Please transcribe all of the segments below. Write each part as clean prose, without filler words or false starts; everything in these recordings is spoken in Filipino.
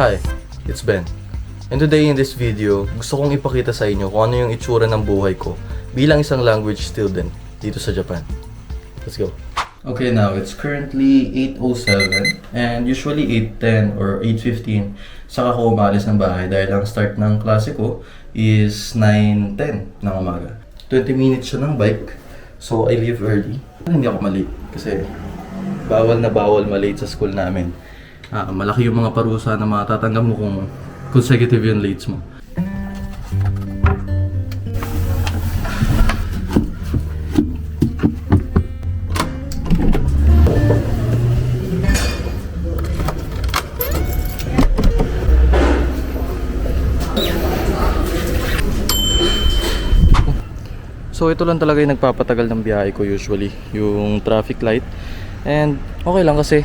Hi, it's Ben. And today in this video, gusto kong ipakita sa inyo kung ano yung itsura ng buhay ko bilang isang language student dito sa Japan. Let's go. Okay, now it's currently 8:07 and usually 8:10 or 8:15 saka ako umalis ng bahay dahil ang start ng klase ko is 9:10 ng umaga. 20 minutes siya ng bike, so I leave early. Hindi ako malate kasi bawal na bawal malate sa school namin. Malaki yung mga parusa na matatanggap mo kung consecutive yung lates mo. So ito lang talaga yung nagpapatagal ng biyahe ko usually, yung traffic light. And okay lang kasi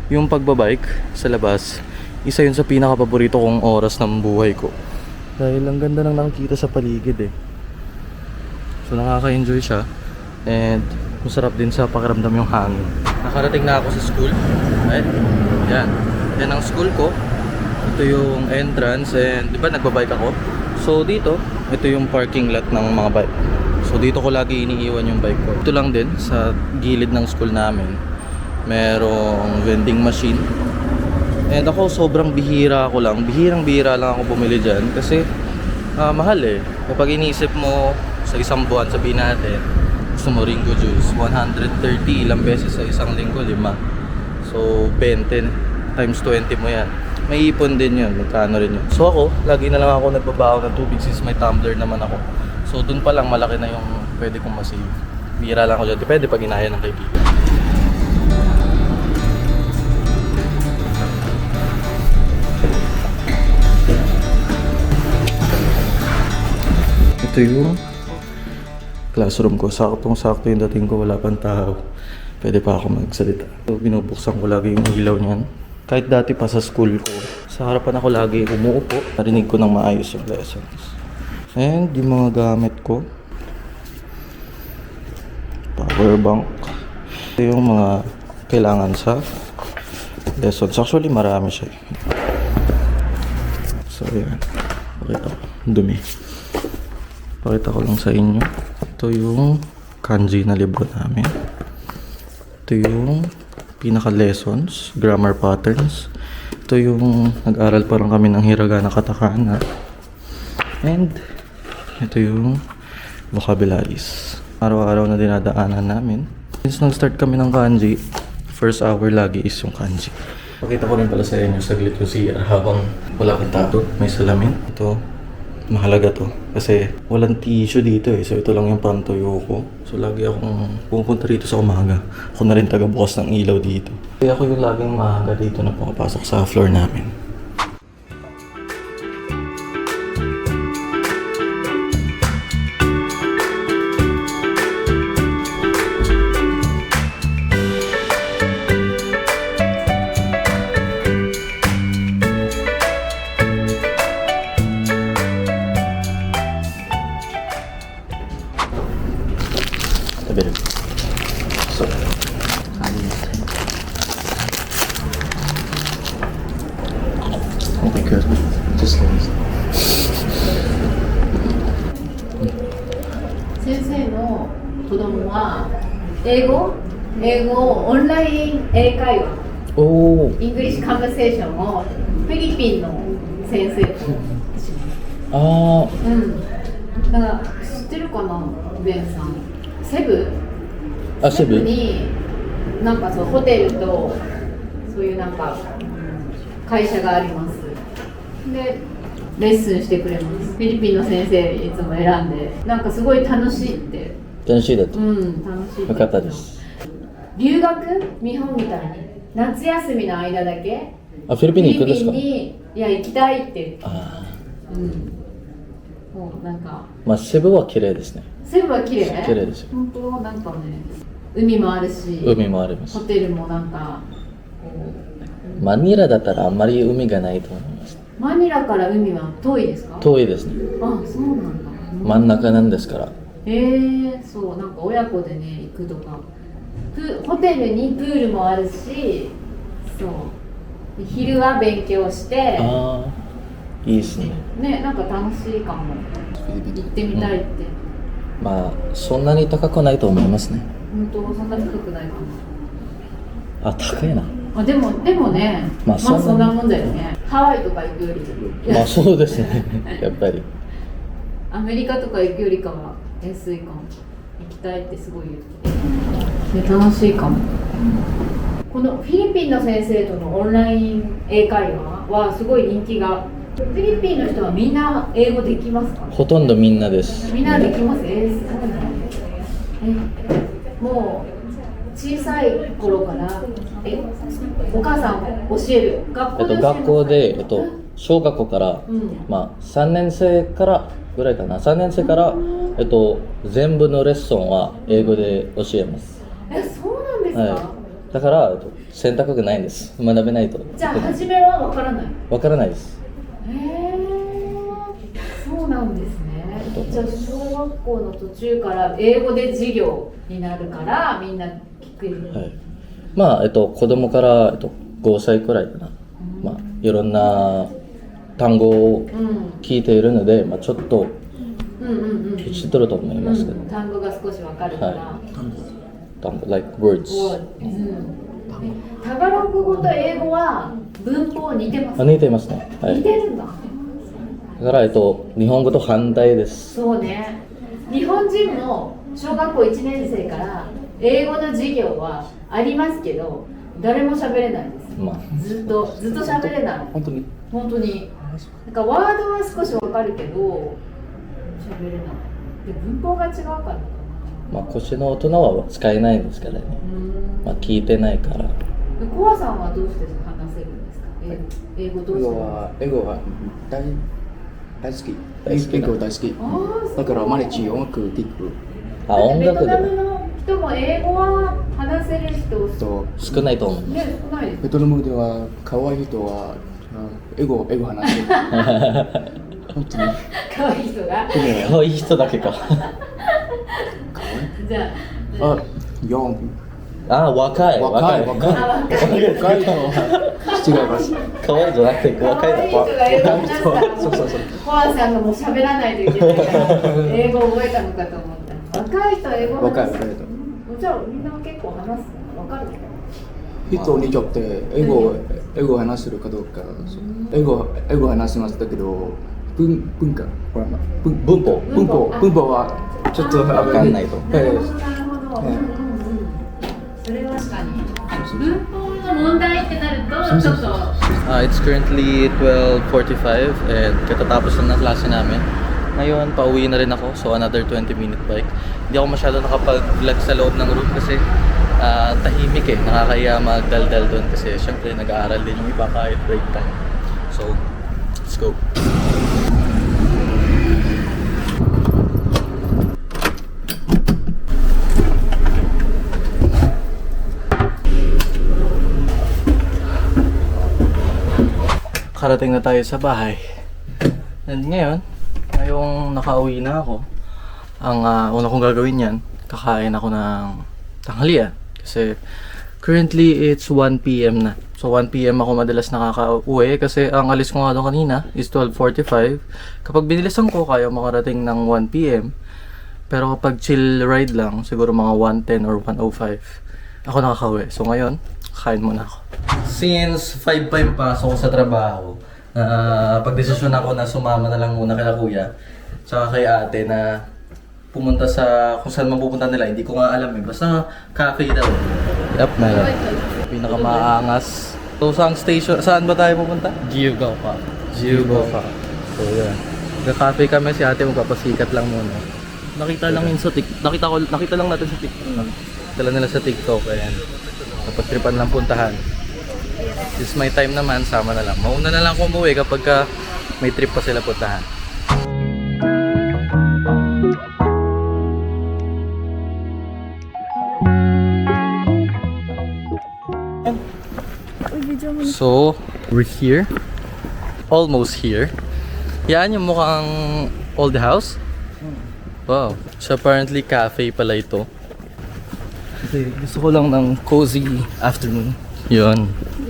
yung pagbabike sa labas, isa yun sa pinaka-paborito kong oras ng buhay ko. Dahil ang ganda ng nakikita sa paligid eh. So nakaka-enjoy siya. And masarap din sa pakiramdam yung hangin. Nakarating na ako sa school. Right? Yan. Yan ang school ko. Ito yung entrance and di ba nagbabike ako? So dito, ito yung parking lot ng mga bike. So dito ko lagi iniiwan yung bike ko. Ito lang din sa gilid ng school namin. Merong vending machine. And ako sobrang bihira ako lang. Bihirang-bihira lang ako bumili dyan. Kasi mahal eh. Kapag iniisip mo sa isang buwan, sabihin natin, gusto mo Ringo Juice, 130 ilang beses sa isang linggo, 5. So 20 times 20 mo yan. May ipon din yun. Magkano rin yun. So ako, lagi na lang ako nagbabaho ng tubig since may tumbler naman ako. So dun pa lang malaki na yung pwede kong masave. Bihira lang ako dyan. Depende pag inaya ng kaibigan. Ito yung classroom ko. Saktong-sakto yung dating ko. Wala pang tao. Pwede pa ako magsalita. So, binubuksan ko lagi yung ilaw niyan. Kahit dati pa sa school ko, sa harapan ako lagi umuupo. Narinig ko ng maayos yung lessons. And yung mga gamit ko. Power bank. Ito yung mga kailangan sa lessons. Actually, marami siya. So, yan. Pakita ko. Dumi. Pakita ko lang sa inyo. Ito yung kanji na libro namin. Ito yung pinaka-lessons, grammar patterns. Ito yung nag-aral pa lang kami ng hiragana katakana. And ito yung vocabularies. Araw-araw na dinadaanan namin. Since nag-start kami ng kanji, first hour lagi is yung kanji. Pakita ko rin pala sa inyo saglit yung CR habang wala kang tato. May salamin. Ito, mahalaga to. Kasi walang tissue dito eh. So ito lang yung pantuyo ko. So lagi akong pupunta rito sa umaga. Ako na rin taga-bukas ng ilaw dito. Kaya ako yung laging maaga dito na pumapasok sa floor namin. So, oh my god, just like this. 先生の子供は英語オンライン英会話 Oh, イングリッシュカンバセーションをフィリピンの先生とします。だから知ってるかな、ベンさん。セブになんかそうホテルとそういうなんか会社があります。でレッスンしてくれます。フィリピンの先生いつも選んで、なんかすごい楽しいって。楽しいだと。楽しい。よかったです。留学日本みたいに夏休みの間だけフィリピンに行くんですか？フィリピンにいや行きたいって言って。もうなんか。まあセブは綺麗ですね。セブは綺麗？綺麗ですよ。本当なんかね、海もあるし。海もあります。ホテルもなんか。マニラだったらあんまり海がないと思います。マニラから海は遠いですか？遠いですね。あ、そうなんだ。真ん中なんですから。そうなんか親子でね行くとか、ホテルにプールもあるし、そう昼は勉強してああ、いいですね。ね、なんか楽しいかも。行ってみたいって。まあ、そんなに高くないと思いますね。本当そんな高くないかな。あ、高いな。でもね、まあそんなもんだよね。ハワイとか行くより、まあ、そうですね。やっぱり。アメリカとか行くよりかは安いかも。行きたいってすごい言ってて、楽しいかも。このフィリピンの先生とのオンライン英会話はすごい人気が。フィリピンの人はみんな英語できますか？ほとんどみんなです。みんなできます。そうなんだ。もう小さい頃からお母さん教える学校で、小学校から、うんまあ、3年生からぐらいかな。3年生から、全部のレッスンは英語で教えます。そうなんですか？はい。だから、選択がないんです。学べないと。じゃあ初めはわからない。わからないです。そうなんですね。じゃあ小学校の途中から英語で授業になるからみんな聞くように。はい。まあ、子供から、5歳くらいかな。まあ、いろんな単語を聞いているので、まあ、ちょっと知ってると思いますけど。単語が少しわかるから。単語、like words。タガログ語と英語は文法似てますか？似てますね。はい。似てるんだ。だから、日本語と反対です。そうね。日本人も小学校1年生から英語の授業はありますけど、誰も喋れないです。まあ、ずっと喋れない。本当に。なんかワードは少しわかるけど、喋れない。で文法が違うからかな。まあ、腰の大人は使えないんですからね。まあ、聞いてないから。コアさんはどうして話せるんですか？英語どうして英語は大好き。英語大好き。だから毎日音楽聴く。音楽でベトナムの人も英語は話せる人少ないと思う。ね、少ないです。ベトナムでは可愛い人は英語話せる。本当に。可愛い人が。可愛い人だけか。じゃあ、4。あ、若い。若い人は違います。可愛いじゃなくて若い人が英語話したら、そう。コアさんがもう喋らないといけないから英語を覚えたのかと思った。若い人は英語話す。じゃあみんな結構話すの分かるの？人によって英語話せるかどうか。英語話しましたけど、文法はちょっと分かんないと。なるほど。それは確かに。文法の問題ってなるとちょっと。It's currently 12:45 and katatapos lang ng klase namin. Ngayon, pauwi na rin ako. So, another 20-minute bike. Hindi ako masyado nakapag-vlog sa loob ng room kasi tahimik eh. Nakakaya magdaldal doon kasi syempre nag-aaral din yung iba kahit break time. So, let's go. Karating na tayo sa bahay. And ngayong nakauwi na ako, ang una kong gagawin yan, kakain ako ng tanghalian. Kasi currently it's 1 PM na. So 1 PM ako madalas nakaka-uwi kasi ang alis ko nga doon kanina is 12:45. Kapag binilisan ko, kaya makarating ng 1 PM. Pero kapag chill ride lang, siguro mga 1:10 or 1:05, ako nakaka-uwi. So ngayon, kain muna ako. Since 5 pa yung pasok ko sa trabaho, pagdesisyon ako na sumama na lang muna kay kuya tsaka kay ate na pumunta sa kung saan mapupunta nila, hindi ko nga alam eh. Basta cafe daw. Yup, na yan. Pinakamaangas. So saan ba tayo pupunta? Jiugaw pa. So yan. Nag-cafe kami, si ate magpapasikat lang muna. Nakita lang natin sa TikTok. Dala nila sa TikTok, ayan. Napagtripan lang puntahan. This is my time naman, sama na lang. Mauna na lang ako umuwi kapag may trip pa sila puntahan. So, we're here. Almost here. Yan yung mukhang old house. Wow. So apparently cafe pala ito. Kasi gusto ko lang ng cozy afternoon. Yun.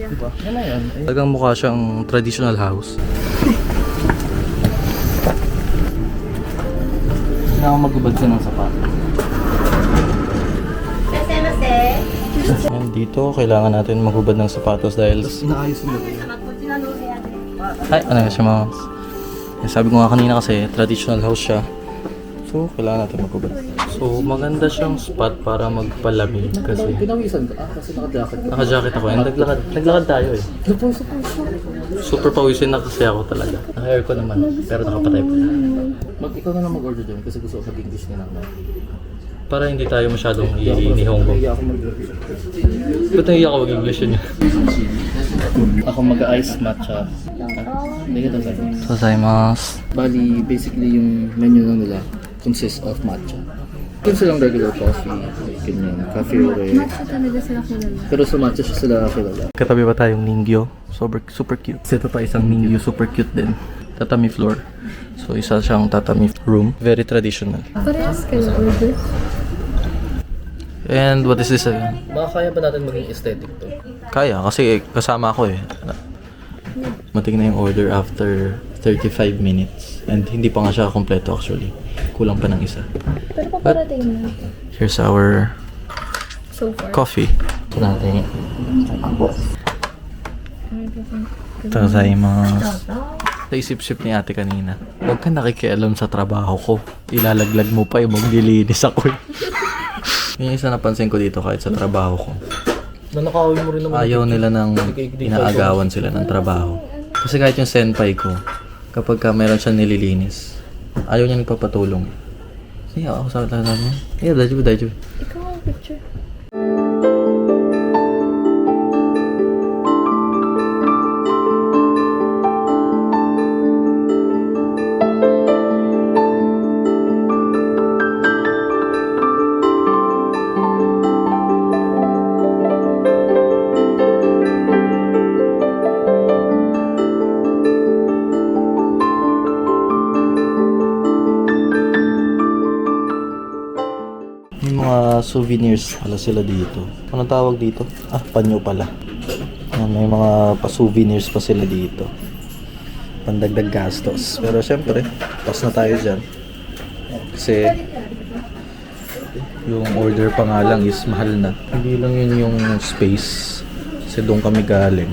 Diba? Yan na yan. Talagang mukha siyang traditional house. Kailangan magubad siya ng sapatos. And dito, kailangan natin magubad ng sapatos dahil Inaayos mo. ay, ano siya mga sabi ko nga kanina kasi traditional house siya. So, kailangan natin magubad. So, maganda siyang spot para magpalamig kasi Pinawisan ka? Kasi naka-jacket ka. naka-jacket ako. And naglakad tayo eh. Super pawisin na kasi ako talaga. Naka-aircon naman, pero nakapatay pa. Ikaw na lang mag-order dyan kasi gusto ko sa English nila. Para hindi tayo masyadong i-Hongkong. Hindi ako mag-order. Ba't naiiyak ako mag-English yun? Ako mag-ice matcha. Hindi ka tayo. Sasaimasu. Bali, basically yung menu lang nila consists of matcha. Yung silang regular coffee, ganyan, cafe ore. Matcha talaga sila kilala. Pero sa matcha siya sila kilala. Katabi pa tayong Ningyo. Super cute. Ito pa isang Ningyo, super cute din. Tatami floor. So isa siyang tatami room. Very traditional. Parehas kayo order. And what is this again? Baka kaya ba natin maging aesthetic to? Kaya kasi kasama ako eh. Mating na yung order after 35 minutes. And hindi pa nga siya kompleto actually. Kulang pa ng isa. Pero paparating na. Here's our So far. coffee. Ito natin. Tazaimasu. Naisip-sip ni ate kanina, huwag ka nakikialam sa trabaho ko. Ilalaglag mo pa yung maglilinis ako. Yung isa napansin ko dito kahit sa trabaho ko. Nanakawin mo rin naman. Ayaw nila ng inaagawan sila ng trabaho. Kasi kahit yung senpai ko, kapag ka meron siyang nililinis, ayaw niya nagpapatulong. Sige, ako sa akin niya. Yeah, daiju. Ikaw ang picture. May mga souvenirs pala sila dito. Anong tawag dito? Ah, panyo pala. Ayan, may mga pa-souvenirs pa sila dito. Pandagdag gastos. Pero syempre, pas na tayo dyan. Kasi yung order pa nga lang is mahal na. Hindi lang yun yung space. Kasi doon kami galing.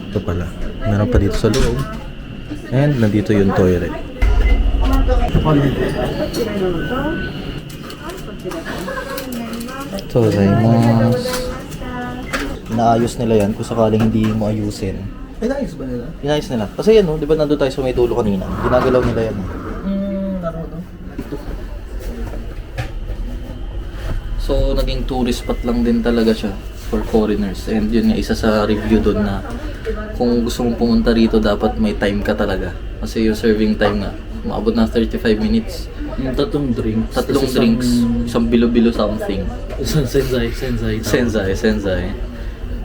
Ito pala. Meron pa dito sa loob. And nandito yung toilet. So, Zaimasu. Inaayos nila yan kung sakaling hindi mo ayusin. Inayos ba nila? Inayos nila. Kasi yan, no, di ba nandun tayo sa may dulo kanina? Ginagalaw nila yan. Naroon. So, naging tourist spot lang din talaga siya for foreigners. And yun nga, isa sa review doon na kung gusto mong pumunta rito, dapat may time ka talaga. Kasi yung serving time nga, maabot na 35 minutes. Yung tatlong drinks. Tatlong drinks, isang bilo-bilo something. Isang senzai. Senzai.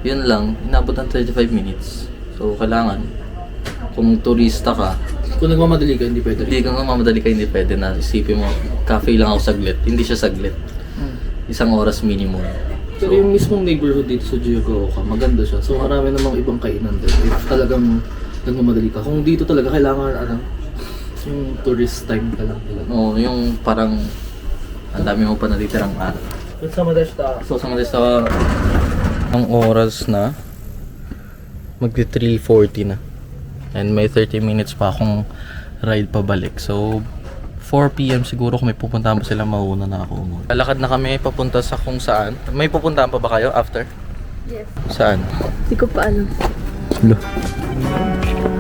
Yun lang, inabot ng 35 minutes. So, kailangan, kung turista ka, Kung nagmamadali ka, hindi pwede. hindi ka nga mamadali ka, hindi pwede na isipin mo, cafe lang ako saglit. Hindi siya saglit. Isang oras minimum. Pero yung mismong neighborhood dito sa Fukuoka, maganda siya. So marami namang ibang kainan din. If talagang nagmamadali ka. Kung dito talaga kailangan yung tourist time ka lang talaga. Oo, yung parang ang dami mo pa natitirang araw. So sa Madesta, ang oras na magti 3:40 na. And may 30 minutes pa akong ride pabalik. So 4 PM siguro kung may pupuntahan pa sila, mauna na ako. Lalakad na kami papunta sa kung saan. May pupuntahan pa ba kayo after? Yes. Saan? Hindi ko pa alam. Hello.